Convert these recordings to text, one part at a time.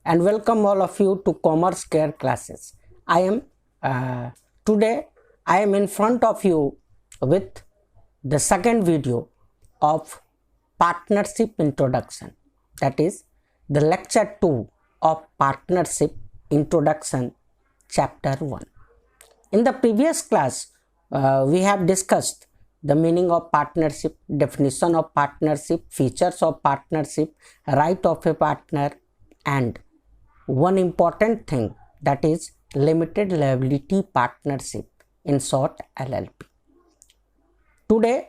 and welcome all of you to Commerce Care classes. I am today I am in front of you with the second video of partnership introduction, that is the lecture 2 of partnership introduction chapter 1. In the previous class we have discussed the meaning of partnership, definition of partnership, features of partnership, right of a partner, and one important thing, that is limited liability partnership, in short LLP. Today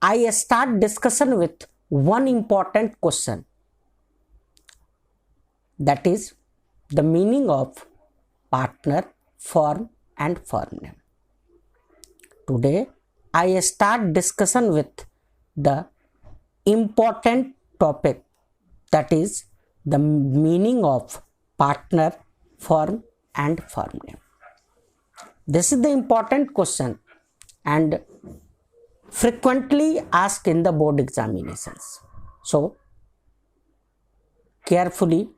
I start discussion with one important question, that is the meaning of partner, firm and firm name. Today I start discussion with the important topic, that is the meaning of partner, firm and firm name. This is the important question and frequently asked in the board examinations. So carefully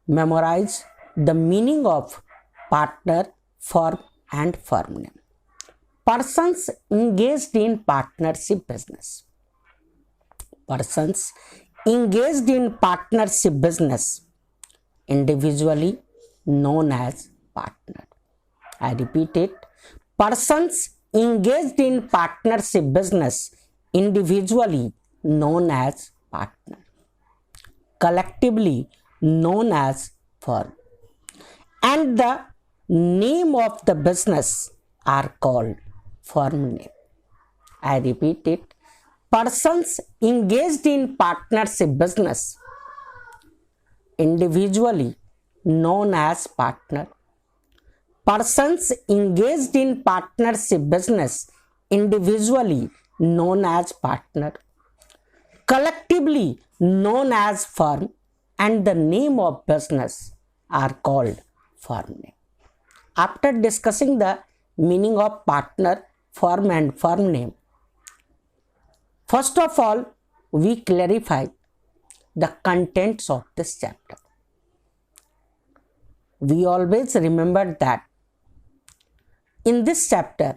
memorize the meaning of partner, firm and firm name. Persons engaged in partnership business. Persons engaged in partnership business, individually known as partner. I repeat it. Persons engaged in partnership business, individually known as partner, collectively known as firm, and the name of the business are called firm name. I repeat it. Persons engaged in partnership business, individually known as partner. Persons engaged in partnership business, individually known as partner, collectively known as firm, and the name of business are called firm name. After discussing the meaning of partner, firm and firm name, first of all we clarify the contents of this chapter. We always remember that in this chapter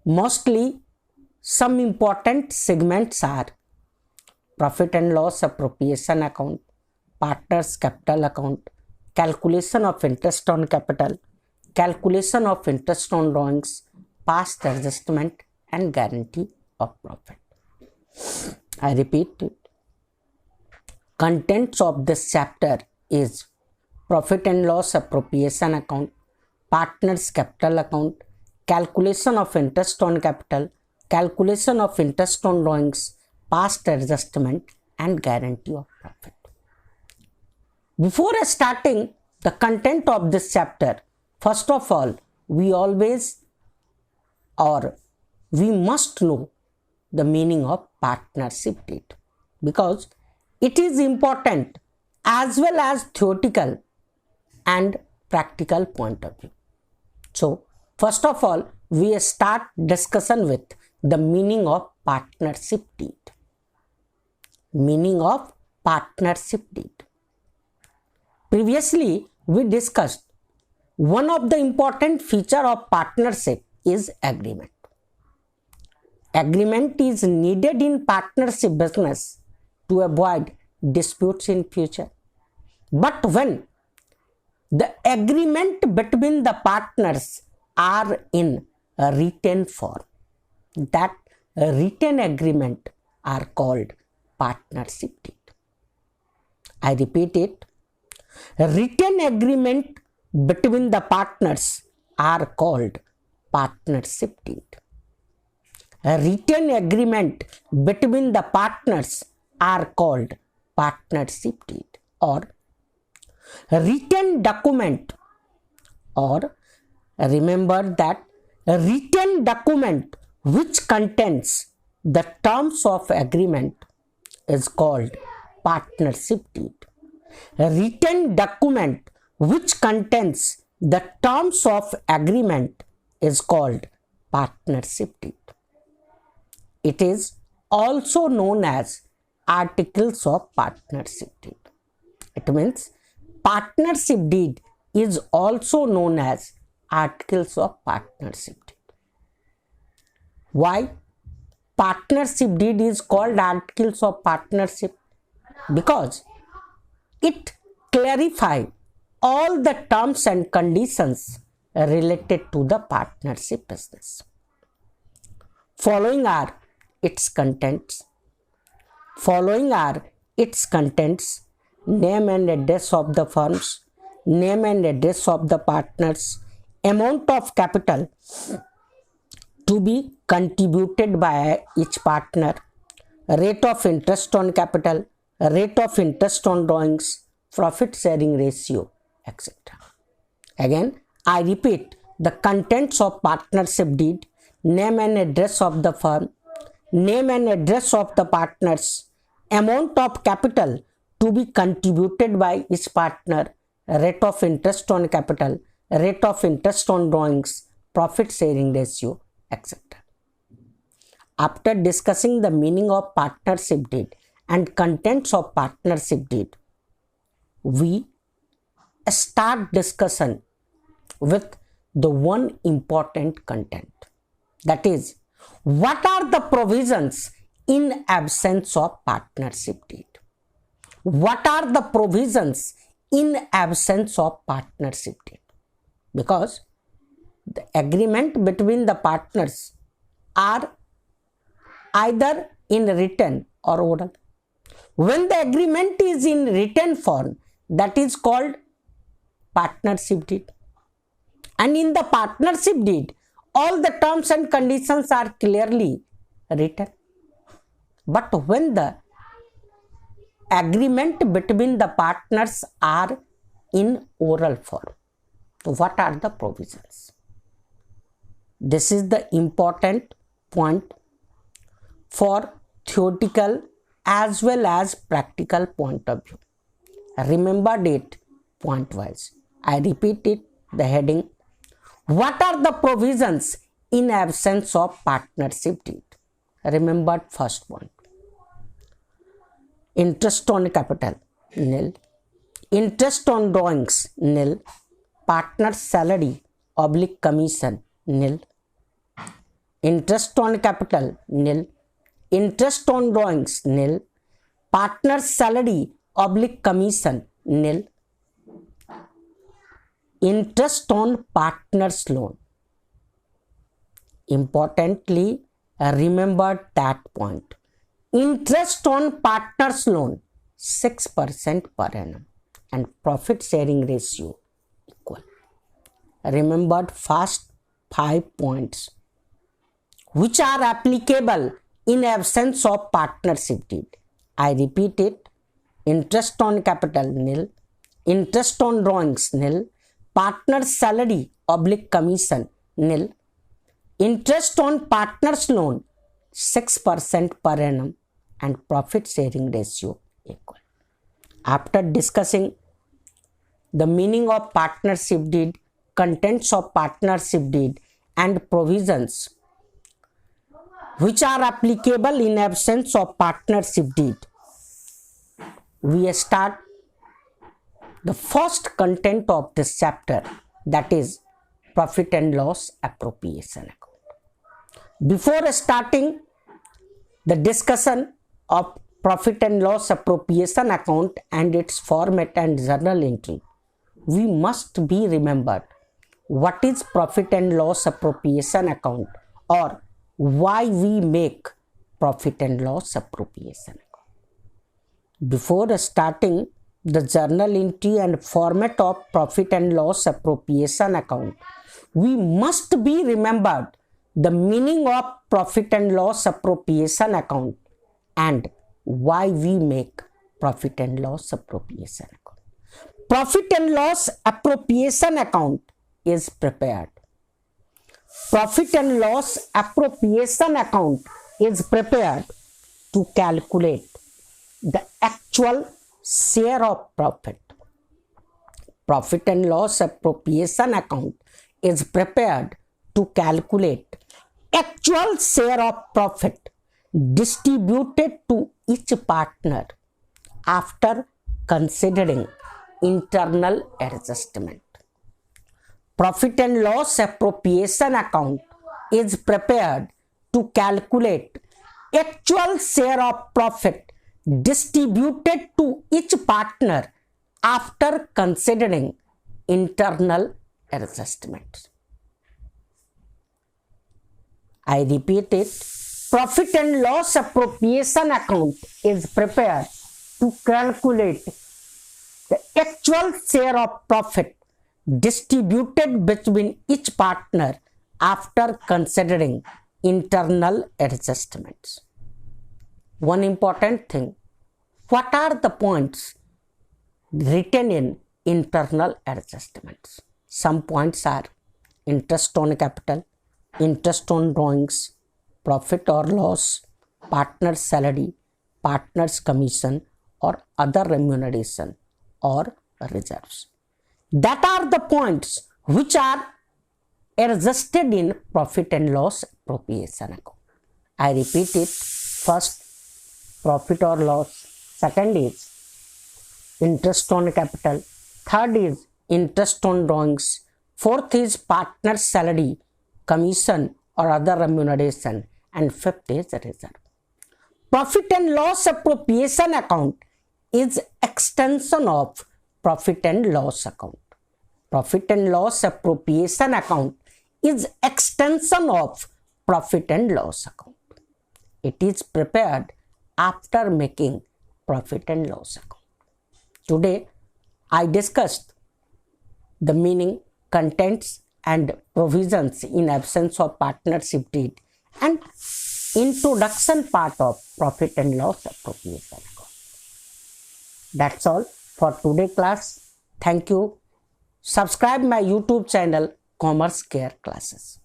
mostly some important segments are profit and loss appropriation account, partners capital account, calculation of interest on capital, calculation of interest on drawings, past adjustment and guarantee of profit. I repeat it. Contents of this chapter is profit and loss appropriation account, partners capital account, calculation of interest on capital, calculation of interest on drawings, past adjustment and guarantee of profit. Before starting the content of this chapter, first of all we must know the meaning of partnership deed, because it is important as well as theoretical and practical point of view. So first of all we start discussion with the meaning of partnership deed. Meaning of partnership deed. Previously we discussed one of the important feature of partnership is agreement. Agreement is needed in partnership business to avoid disputes in future. But when the agreement between the partners are in a written form, that written agreement are called partnership deed. I repeat it. Written agreement between the partners are called partnership deed. A written agreement between the partners are called partnership deed, or a written document, or remember that a written document which contains the terms of agreement is called partnership deed. A written document which contains the terms of agreement is called partnership deed. It is also known as articles of partnership deed. It means partnership deed is also known as articles of partnership deed. Why partnership deed is called articles of partnership? Because it clarifies all the terms and conditions related to the partnership business. Following are its contents. Name and address of the firms, name and address of the partners, amount of capital to be contributed by each partner, rate of interest on capital, rate of interest on drawings, profit sharing ratio, etc. Again, I repeat, the contents of partnership deed: name and address of the firm, name and address of the partners, amount of capital to be contributed by each partner, rate of interest on capital, rate of interest on drawings, profit sharing ratio, etc. After discussing the meaning of partnership deed and contents of partnership deed, we start discussion with the one important content, that is, what are the provisions in absence of partnership deed? What are the provisions in absence of partnership deed? Because the agreement between the partners are either in written or oral. When the agreement is in written form, that is called partnership deed. And in the partnership deed, all the terms and conditions are clearly written. But when the agreement between the partners are in oral form, what are the provisions? This is the important point for theoretical as well as practical point of view. Remember it point wise. I repeat it, the heading: what are the provisions in absence of partnership deed? Remember first point. Interest on capital, nil. Interest on drawings, nil. Partner's salary / commission, nil. Interest on capital, nil. Interest on drawings, nil. Partner's salary / commission, nil. Interest on partner's loan. Importantly, remember that point. Interest on partner's loan 6% per annum and profit sharing ratio equal. Remembered first 5 points which are applicable in absence of partnership deed. I repeat it: interest on capital, nil. Interest on drawings, nil. Partner's salary / commission, nil. Interest on partner's loan 6% per annum and profit sharing ratio equal. After discussing the meaning of partnership deed, contents of partnership deed and provisions which are applicable in absence of partnership deed, we start the first content of this chapter, that is profit and loss appropriation account. Before starting the discussion of profit and loss appropriation account and its format and journal entry, we must be remembered what is profit and loss appropriation account or why we make profit and loss appropriation account. Before starting the journal entry and format of profit and loss appropriation account, we must be remembered the meaning of profit and loss appropriation account and why we make profit and loss appropriation account. Profit and loss appropriation account is prepared. Profit and loss appropriation account is prepared to calculate the actual share of profit. Profit and loss appropriation account is prepared to calculate actual share of profit distributed to each partner after considering internal adjustment. Profit and loss appropriation account is prepared to calculate actual share of profit distributed to each partner after considering internal adjustments. I repeat it. Profit and loss appropriation account is prepared to calculate the actual share of profit distributed between each partner after considering internal adjustments. One important thing, what are the points written in internal adjustments? Some points are interest on capital, interest on drawings, profit or loss, partner's salary, partner's commission or other remuneration or reserves. That are the points which are adjusted in profit and loss appropriation account. I repeat it. First, profit or loss. Second is interest on capital. Third is interest on drawings. Fourth is partner's salary, commission or other remuneration. And fifth is reserve. Profit and loss appropriation account is extension of profit and loss account. Profit and loss appropriation account is extension of profit and loss account. It is prepared after making profit and loss account. Today, I discussed the meaning, contents and provisions in absence of partnership deed and introduction part of profit and loss appropriation account. That's all for today class. Thank you. Subscribe my YouTube channel Commerce Care Classes.